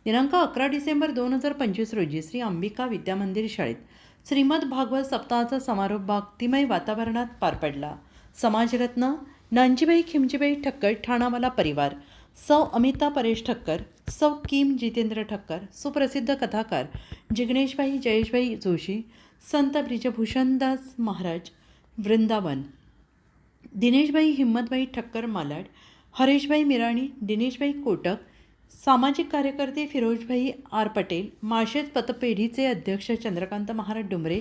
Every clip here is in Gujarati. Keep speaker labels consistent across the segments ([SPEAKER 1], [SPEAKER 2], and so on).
[SPEAKER 1] दिनांक 11 डिसेंबर 2025 रोजी श्री अंबिका विद्यामंदिर शाळेत श्रीमद भागवत सप्ताहाचा समारोप भक्तिमय वातावरणात पार पडला. समाजरत्न नानजीबाई खिमजीबाई ठक्कर ठाणावाला परिवार, सौ अमिता परेश ठक्कर, सौ किम जितेंद्र ठक्कर, सुप्रसिद्ध कथाकार जिग्नेशभाई जयेशभाई जोशी, संत ब्रिजभूषणदास महाराज वृंदावन, दिनेशभाई हिम्मतभाई ठक्कर मालाड, हरेशभाई मिराणी, दिनेशभाई कोटक, सामाजिक कार्यकर्ते फिरोजभाई आर पटेल, माळशेज पतपेढीचे अध्यक्ष चंद्रकांत महाराज डुमरे,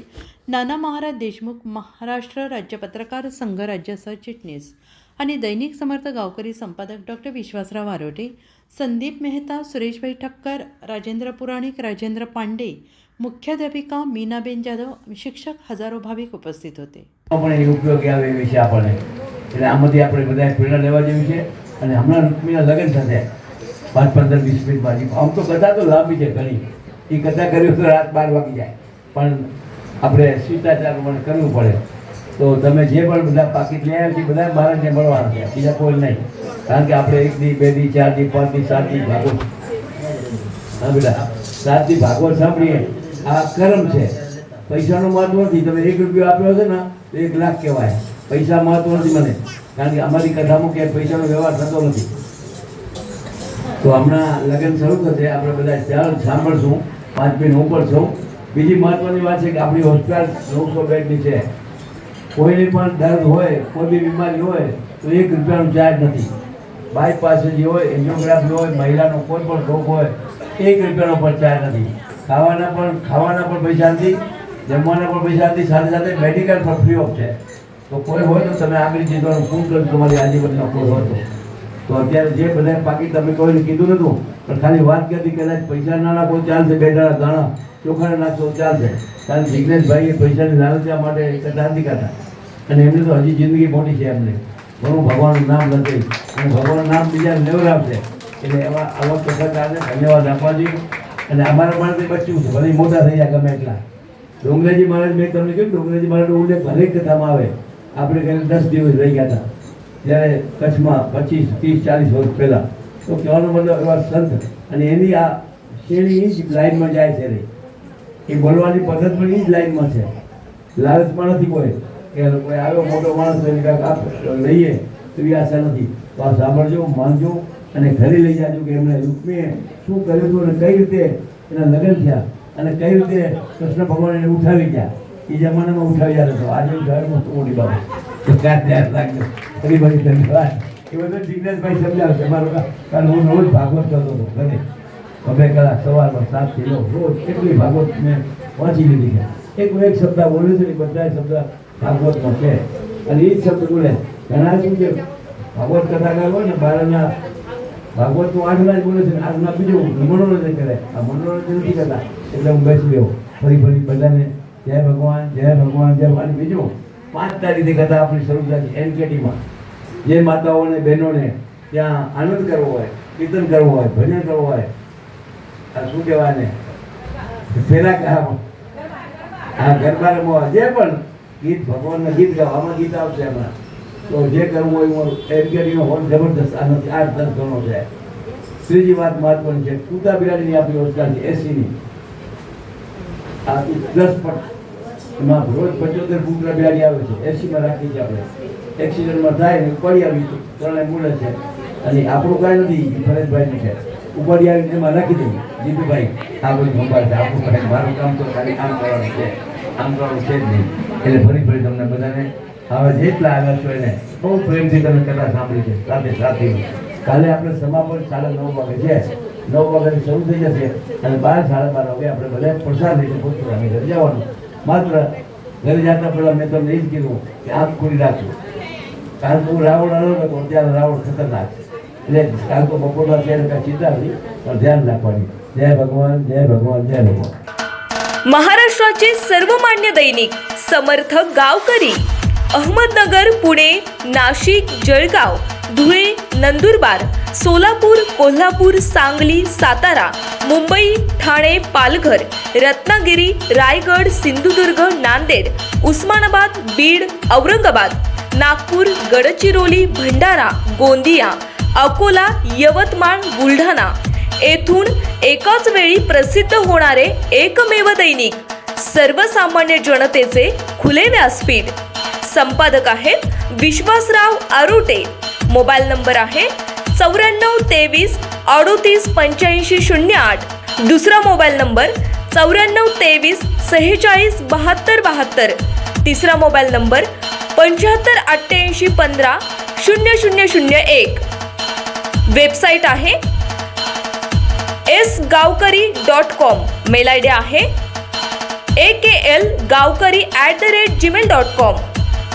[SPEAKER 1] नाना महाराज देशमुख, महाराष्ट्र राज्य पत्रकार संघ राज्य सरचिटणीस आणि दैनिक समर्थ गावकरी संपादक डॉक्टर विश्वासराव आरोटे, संदीप मेहता, सुरेशभाई ठक्कर, राजेंद्र पुराणिक, राजेंद्र पांडे, मुख्याध्यापिका मीनाबेन जाधव, शिक्षक, हजारो भाविक उपस्थित होते.
[SPEAKER 2] ઉપયોગી આવે એ વિશે આપણને એટલે આમાંથી આપણે બધા પ્રેરણા લેવા જેવી છે. અને હમણાં રૂકમીના લગ્ન થશે 5, 15, 20 મિનિટ બાજી. આમ તો કથા તો લાંબી છે ઘણી, એ કથા કર્યું તો રાત 12 વાગી જાય, પણ આપણે શિષ્ટાચાર પ્રમાણે કરવું પડે. તો તમે જે પણ બધા પાકીટ લઈ આવ્યા છે બધા મહારાજને મળવાના છે, બીજા કોઈ નહીં. કારણ કે આપણે 1 દી 2 દી 4 દી 5 દી 7 દી ભાગવત, હા બેટા 7 દી ભાગવત સાંભળીએ. આ કર્મ છે, પૈસાનું મહત્વ નથી. તમે 1 રૂપિયો આપ્યો છે ને 1 લાખ કહેવાય. પૈસા મહત્વ નથી મને, કારણ કે અમારી કથામાં કે પૈસાનો વ્યવહાર થતો નથી. તો હમણાં લગ્ન શરૂ થશે, આપણે બધા ત્યાં સાંભળશું. 5 મિનિટ ઉપર છું. બીજી મહત્વની વાત છે કે આપણી હોસ્પિટલ 900 બેડની છે. કોઈને પણ દર્દ હોય, કોઈ બી બીમારી હોય તો 1 રૂપિયાનો ચાર્જ નથી. બાયપાસ સર્જરી હોય, એન્જિયોગ્રાફી હોય, મહિલાનો કોઈ પણ રોગ હોય 1 રૂપિયાનો પણ ચાર્જ નથી. ખાવાના પણ પૈસા નથી, જમવાના પણ પૈસા નથી, સાથે સાથે મેડિકલ પણ ફ્રી ઓફ છે. તો કોઈ હોય તો તમે આગળ જીતવાનું ફોન કરો, તમારી આજીવનનો કોઈ હોય તો અત્યારે જે બધા પાકીટ તમે કોઈને કીધું નહોતું, પણ ખાલી વાત કરી કદાચ પૈસા ના નાખો ચાલશે, 2 દાણા દાણા ચોખાને નાખશો ચાલશે. કારણ કે જિગ્નેશભાઈએ પૈસાની લાલચા માટે કથા નથી કરતા, અને એમને તો હજી જિંદગી મોટી છે. એમને ઘણું ભગવાનનું નામ નથી, અને ભગવાનનું નામ બીજાને લેવડાવશે. એટલે આવા કથાકારને ધન્યવાદ આપવા જોઈએ. અને અમારા માટે બચ્યું છે, ભલે મોટા થઈ જાય ગમે એટલા. ડોંગરેજી મહારાજ, મેં તમને કહ્યું ડોંગરેજી મહારાજનો ઉલ્લેખ હરેક કથામાં આવે. આપણે ઘરે 10 દિવસ રહી ગયા હતા જ્યારે કચ્છમાં 25, 30, 40 વર્ષ પહેલાં. તો કહેવાનો મતલબ એવા સંત, અને એની આ શ્રેણી એ જ લાઈનમાં જાય છે. એ બોલવાની પદ્ધતિ પણ એ જ લાઈનમાં છે. લાલચમાં નથી કોઈ કે કોઈ આવ્યો મોટો માણસ લઈએ એવી આશા નથી. તો આ સાંભળજો, માનજો અને ઘરે લઈ જાજો કે એમણે રૂકમીએ શું કર્યું હતું અને કઈ રીતે એના લગ્ન થયા અને કઈ રીતે કૃષ્ણ ભગવાન એને ઉઠાવી ગયા. એ જમાનામાં ઉઠાવી જતો હતો, આજે ઉઠાવ્યું મોટી બાબત. તો ક્યાં ધ્યાન રાખજો. ફરી ફરી ધન્યવાદ. એ બધું જિગ્નેશભાઈ સમજાવશે. મારું કારણ હું રોજ ભાગવત કરતો હતો ઘરે 2 કલાક સવારમાં 7 થી 9 રોજ એટલી ભાગવત મેં વાંચી લીધી છે. એક શબ્દ બોલ્યો છે, બધા શબ્દ ભાગવતમાં છે, અને એ જ શબ્દ બોલે. ઘણા શું છે ભાગવત કથાકાર હોય ને બહારના ભાગવતનું 8 જ બોલે છે, 8 બીજું મનોરંજન કરે. આ મનોરંજન નથી કરતા. એટલે હું બેસી ગયો ફરી બધાને જય ભગવાન, જય ભગવાન, જય ભગવાન. બીજું 5 તારીખથી કથા આપણી શરૂ થાય છે NKTમાં. જે માતાઓને બહેનોને ત્યાં આનંદ કરવો હોય, કીર્તન કરવું હોય, ભજન કરવું હોય, આ શું કહેવાય ને પેલા હા ગરબા રમવા, જે પણ ગીત ભગવાનના ગીત ગાવામાં ગીત આવશે હમણાં. તો જે કરવું હોય NKTનો હોલ જબરદસ્ત આનાથી 8-10 ગણો છે. ત્રીજી વાત મહત્વની છે, કૂતા બિલાડીની આપણી હોસ્પિટલ છે 80ની. આ 10 ફટ એમાં રોજ 75 કૂતરા બિલાડી આવે છે. 80માં રાખી છે આપણે. એક્સિડન્ટમાં થાય ને ઉપાડી આવી 3 એમ્બ્યુલન્સ છે, અને આપણું કાંઈ નથી, ફરેશભાઈનું છે. ઉપાડી આવીને એમાં રાખી દઈએ જીતુભાઈ આ બધું સંભાળ છે આપણું કાંઈ. મારું કામ તો ખાલી આમ કરવાનું છે, આમ કરવાનું છે જ નહીં. એટલે ફરી તમને બધાને હવે જેટલા આવ્યા છો એને બહુ પ્રેમથી તમે કથા સાંભળી છે સાથે. કાલે આપણે સમાપન 9:30 વાગે છે. 9 વાગ્યાથી શરૂ થઈ જશે અને 12, 12:30 વાગે આપણે બધા પ્રસાદ લઈને પોતાની ઘરે જવાનું. માત્ર ઘરે જતા પહેલાં મેં તમને એ જ કીધું કે આંખ ખુલ્લી રાખજો. કારણ કે હું રાવણ અલગ હતો ત્યારે રાવણ ખતરનાક. એટલે કારણ કે બપોરના છે કાંઈ ચિંતા નથી, પણ ધ્યાન રાખવાની. જય ભગવાન, જય ભગવાન, જય ભગવાન.
[SPEAKER 3] महाराष्ट्राचे सर्वमान्य दैनिक समर्थ गावकरी अहमदनगर, पुणे, नाशिक, जळगाव, धुळे, नंदुरबार, सोलापूर, कोल्हापूर, सांगली, सातारा, मुंबई, ठाणे, पालघर, रत्नागिरी, रायगड, सिंधुदुर्ग, नांदेड, उस्मानाबाद, बीड, औरंगाबाद, नागपूर, गडचिरोली, भंडारा, गोंदिया, अकोला, यवतमाळ, बुलढाणा येथून एकाच वेळी प्रसिद्ध होणारे एकमेव दैनिक, सर्वसामान्य जनतेचे खुले व्यासपीठ. संपादक आहेत विश्वासराव आरोटे. मोबाईल नंबर आहे 9423 38 85 08. दुसरा मोबाईल नंबर 9423 46 72 72. तिसरा मोबाईल नंबर 75 88 15 0001. वेबसाईट आहे sgavkari.com. मेल आय डी आहे aklgavkari@gmail.com.